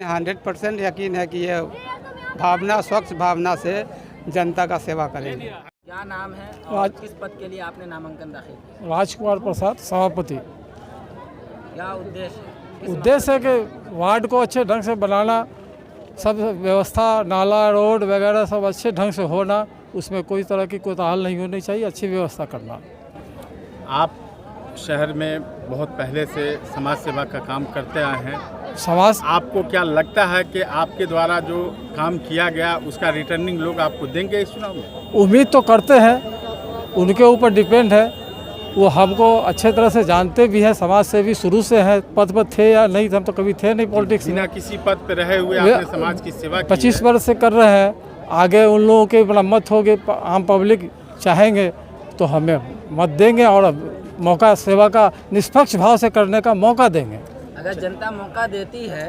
100% यकीन है कि ये भावना, स्वच्छ भावना से जनता का सेवा करेंगे। क्या नाम है और किस पद के लिए आपने नामांकन दाखिल किया? राजकुमार प्रसाद सभापति। क्या उद्देश्य है? उद्देश्य है कि वार्ड को अच्छे ढंग से बनाना, सब व्यवस्था, नाला, रोड वगैरह सब अच्छे ढंग से होना, उसमें कोई तरह की कोताहल नहीं होनी चाहिए, अच्छी व्यवस्था करना। आप शहर में बहुत पहले से समाज सेवा का काम करते आए हैं। समाज आपको क्या लगता है कि आपके द्वारा जो काम किया गया उसका रिटर्निंग लोग आपको देंगे इस चुनाव में? उम्मीद तो करते हैं, उनके ऊपर डिपेंड है। वो हमको अच्छे तरह से जानते भी हैं, समाज से भी शुरू से हैं। पद पर थे या नहीं, हम तो कभी थे नहीं पॉलिटिक्स में। बिना किसी पद पर रहे हुए आपने समाज की सेवा की 25 वर्ष से कर रहे हैं। आगे उन लोगों के मत होगे, आम पब्लिक चाहेंगे तो हमें मत देंगे और मौका, सेवा का निष्पक्ष भाव से करने का मौका देंगे। अगर जनता मौका देती है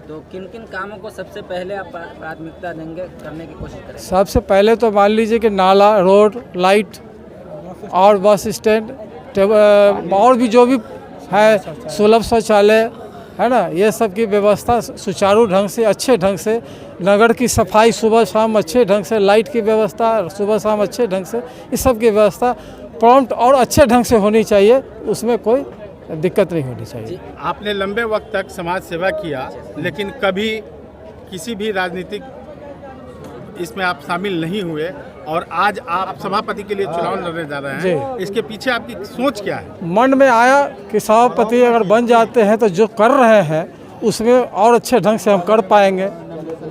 तो किन किन कामों को सबसे पहले आप प्राथमिकता देंगे, करने की कोशिश करेंगे? सबसे पहले तो मान लीजिए कि नाला, रोड, लाइट और बस स्टैंड, और भी जो भी है, सुलभ शौचालय है ना, ये सब की व्यवस्था सुचारू ढंग से, अच्छे ढंग से, नगर की सफाई सुबह शाम अच्छे ढंग से, लाइट की व्यवस्था सुबह शाम अच्छे ढंग से, इस सब की व्यवस्था प्रॉम्प्ट और अच्छे ढंग से होनी चाहिए, उसमें कोई दिक्कत नहीं होनी चाहिए। आपने लंबे वक्त तक समाज सेवा किया, लेकिन कभी किसी भी राजनीतिक इसमें आप शामिल नहीं हुए और आज आप सभापति के लिए चुनाव लड़ने जा रहे हैं। इसके पीछे आपकी सोच क्या है? मन में आया कि सभापति अगर बन जाते हैं तो जो कर रहे हैं उसमें और अच्छे ढंग से हम कर पाएंगे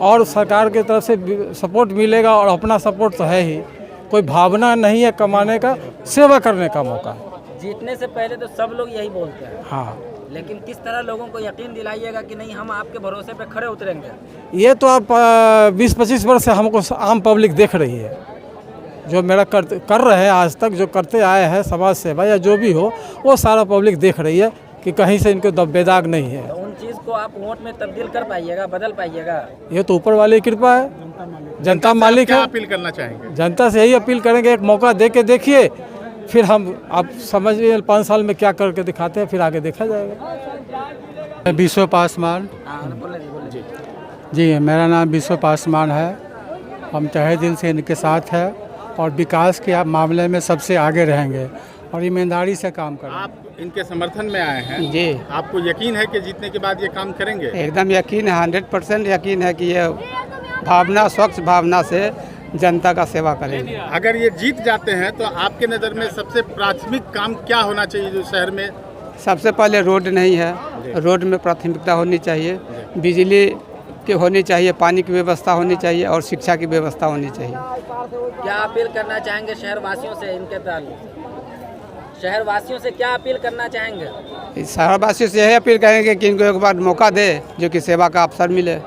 और सरकार की तरफ से सपोर्ट मिलेगा। और अपना सपोर्ट तो है ही, कोई भावना नहीं है कमाने का, सेवा करने का मौका। जीतने से पहले तो सब लोग यही बोलते हैं, हाँ, लेकिन किस तरह लोगों को यकीन दिलाइएगा कि नहीं, हम आपके भरोसे पे खड़े उतरेंगे? ये तो आप 20-25 वर्ष से हमको आम पब्लिक देख रही है, जो मेरा कर रहे हैं आज तक, जो करते आए हैं समाज सेवा या जो भी हो, वो सारा पब्लिक देख रही है कि कहीं से इनको दबेदाग नहीं है। तो उन चीज़ को आप वोट में तब्दील कर पाइएगा, बदल पाइएगा? ये तो ऊपर वाले की कृपा है, जनता मालिक है। क्या अपील करना चाहेंगे? जनता से यही अपील करेंगे, एक मौका दे के देखिए, फिर हम आप समझिए 5 साल में क्या करके दिखाते हैं, फिर आगे देखा जाएगा। विश्व पासवान। बोले जी, मेरा नाम विश्व पासवान है। हम तहे दिल से इनके साथ हैं और विकास के मामले में सबसे आगे रहेंगे और ईमानदारी से काम करेंगे। आप इनके समर्थन में आए हैं जी, आपको यकीन है कि जीतने के बाद ये काम करेंगे? एकदम यकीन है, 100% यकीन है कि ये भावना, स्वच्छ भावना से जनता का सेवा करेंगे। अगर ये जीत जाते हैं तो आपके नज़र में सबसे प्राथमिक काम क्या होना चाहिए जो शहर में? सबसे पहले रोड नहीं है, रोड में प्राथमिकता होनी चाहिए, बिजली की होनी चाहिए, पानी की व्यवस्था होनी चाहिए और शिक्षा की व्यवस्था होनी चाहिए। क्या अपील करना चाहेंगे शहर वासियों से? इनके ताल्लुक शहर वासियों से क्या अपील करना चाहेंगे? शहरवासियों से यही अपील करेंगे कि इनको एक बार मौका दे, जो कि सेवा का अवसर मिले।